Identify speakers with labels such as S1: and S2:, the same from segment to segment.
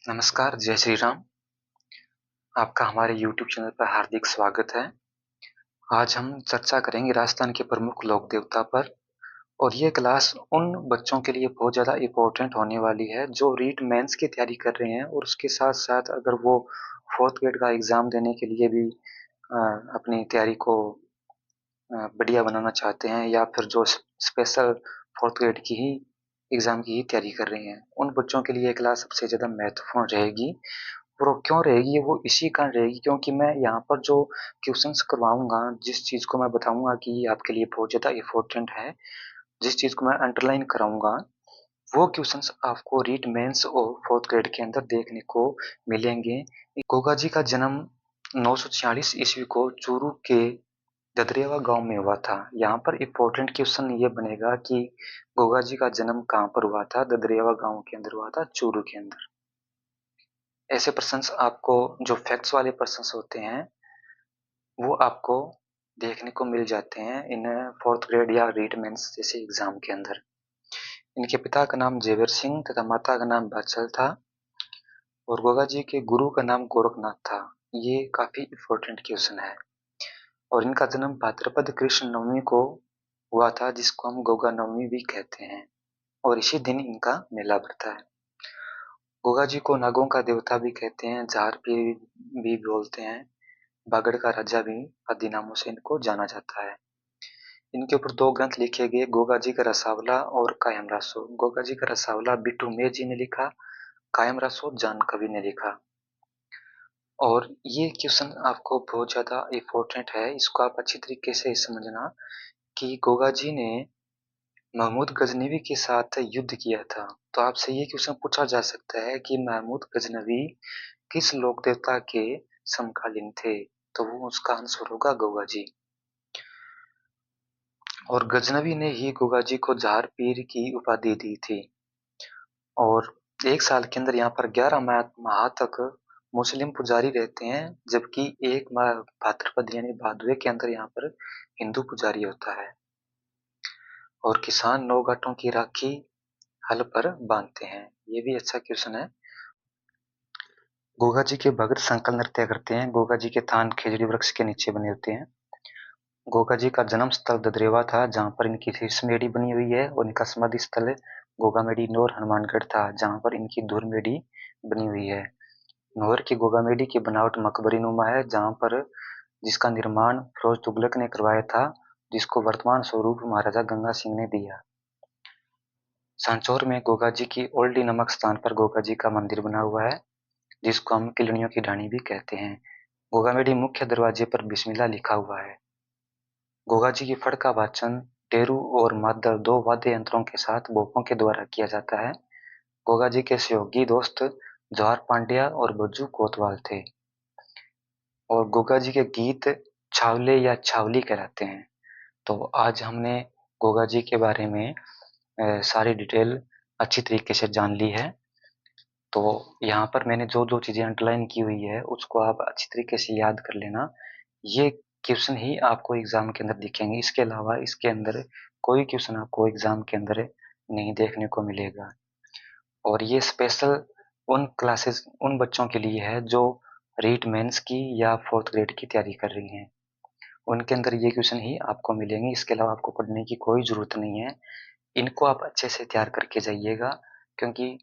S1: नमस्कार, जय श्री राम। आपका हमारे यूट्यूब चैनल पर हार्दिक स्वागत है। आज हम चर्चा करेंगे राजस्थान के प्रमुख लोक देवता पर और ये क्लास उन बच्चों के लिए बहुत ज़्यादा इम्पोर्टेंट होने वाली है जो रीट मेंस की तैयारी कर रहे हैं और उसके साथ-साथ अगर वो 4th ग्रेड का एग्ज़ाम देने के लिए भी अपनी तैयारी को बढ़िया बनाना चाहते हैं या फिर जो स्पेशल 4th ग्रेड की ही एग्ज़ाम की ही तैयारी कर रहे हैं। उन बच्चों के लिए ये क्लास सबसे ज़्यादा महत्वपूर्ण रहेगी। और वो क्यों रहेगी? वो इसी कारण रहेगी क्योंकि मैं यहाँ पर जो क्वेश्चंस करवाऊँगा, जिस चीज़ को मैं बताऊँगा कि ये आपके लिए बहुत ज़्यादा इम्पोर्टेंट है, जिस चीज़ को मैं अंडरलाइन कराऊँगा, वो क्वेश्चंस आपको रीट मेंस और 4th ग्रेड के अंदर देखने को मिलेंगे। गोगा जी का जन्म 946 ईस्वी को चूरू के ददरेवा गाँव में हुआ था। यहाँ पर इम्पोर्टेंट क्वेश्चन ये बनेगा कि गोगा जी का जन्म कहाँ पर हुआ था? ददरेवा गाँव के अंदर हुआ था, चूरू के अंदर। ऐसे प्रश्न्स आपको जो फैक्ट्स वाले प्रश्न्स होते हैं, वो आपको देखने को मिल जाते हैं इन 4th ग्रेड या रीट मेंस जैसे एग्ज़ाम के अंदर। इनके पिता का नाम जेवर सिंह तथा माता का नाम बादशाह था और गोगा जी के गुरु का नाम गोरखनाथ था। ये काफ़ी इम्पोर्टेंट क्वेश्चन है और इनका जन्म भाद्रपद कृष्ण नवमी को हुआ था जिसको हम गोगा नवमी भी कहते हैं और इसी दिन इनका मेला पड़ता है। गोगा जी को नागों का देवता भी कहते हैं, झार पीर भी बोलते हैं, बागड़ का राजा भी आदि नामों से इनको जाना जाता है। इनके ऊपर 2 ग्रंथ लिखे गए, गोगा जी का रसावला और कायम रासो। गोगा जी का रसावला बिट्टू मेर जी ने लिखा, कायम रासो जान कवि ने लिखा। और ये क्वेश्चन आपको बहुत ज़्यादा इम्पोर्टेंट है, इसको आप अच्छी तरीके से समझना कि गोगा जी ने महमूद गजनवी के साथ युद्ध किया था। तो आपसे ये क्वेश्चन पूछा जा सकता है कि महमूद गजनवी किस लोक देवता के समकालीन थे? तो वो उसका आंसर होगा गोगा जी। और गजनवी ने ही गोगा जी को झार पीर की उपाधि दी थी और 1 साल के अंदर यहाँ पर 11 माह तक मुस्लिम पुजारी रहते हैं, जबकि 1 माह भाद्रपद यानी भादवे के अंदर यहाँ पर हिंदू पुजारी होता है और किसान 9 घाटों की राखी हल पर बांधते हैं। ये भी अच्छा क्वेश्चन है। गोगा जी के भक्त संकल नृत्य करते हैं। गोगा जी के थान खेजड़ी वृक्ष के नीचे बने होते हैं। गोगा जी का जन्म स्थल ददरेवा था, जहाँ पर इनकी शीर्षमेढ़ी बनी हुई है और इनका समाधि स्थल गोगामेढ़ी नौर हनुमानगढ़ था, जहाँ पर इनकी धूलमेढ़ी बनी हुई है। नौर की गोगामेढ़ी की बनावट मकबरी नुमा है, जहाँ पर जिसका निर्माण फिरोज तुगलक ने करवाया था, जिसको वर्तमान स्वरूप महाराजा गंगा सिंह ने दिया। सांचौर में गोगा जी की ओल्डी नमक स्थान पर गोगा जी का मंदिर बना हुआ है, जिसको हम किलनियों की ढाणी भी कहते हैं। गोगामेढ़ी मुख्य दरवाजे पर बिस्मिल्लाह लिखा हुआ है। गोगा जी की फड़ का वाचन टेरू और मादल 2 वाद्य यंत्रों के साथ बोपों के द्वारा किया जाता है। गोगा जी के सहयोगी दोस्त जवाहर पांड्या और बज्जू कोतवाल थे और गोगा जी के गीत छावले या छावली कहलाते हैं। तो आज हमने गोगा जी के बारे में सारी डिटेल अच्छी तरीके से जान ली है। तो यहाँ पर मैंने जो चीज़ें अंडरलाइन की हुई है, उसको आप अच्छी तरीके से याद कर लेना। ये क्वेश्चन ही आपको एग्ज़ाम के अंदर दिखेंगे, इसके अलावा इसके अंदर कोई क्वेश्चन आपको एग्ज़ाम के अंदर नहीं देखने को मिलेगा। और ये स्पेशल उन बच्चों के लिए है जो रीट मेंस की या 4th ग्रेड की तैयारी कर रही हैं। उनके अंदर ये क्वेश्चन ही आपको मिलेंगे, इसके अलावा आपको पढ़ने की कोई ज़रूरत नहीं है। इनको आप अच्छे से तैयार करके जाइएगा क्योंकि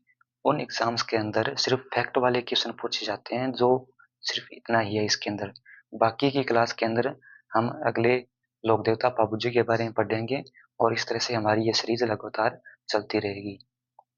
S1: उन एग्ज़ाम्स के अंदर सिर्फ़ फैक्ट वाले क्वेश्चन पूछे जाते हैं, जो सिर्फ़ इतना ही है इसके अंदर। बाकी की क्लास के अंदर हम अगले लोक देवता पाबू जी के बारे में पढ़ेंगे और इस तरह से हमारी ये सीरीज़ लगातार चलती रहेगी।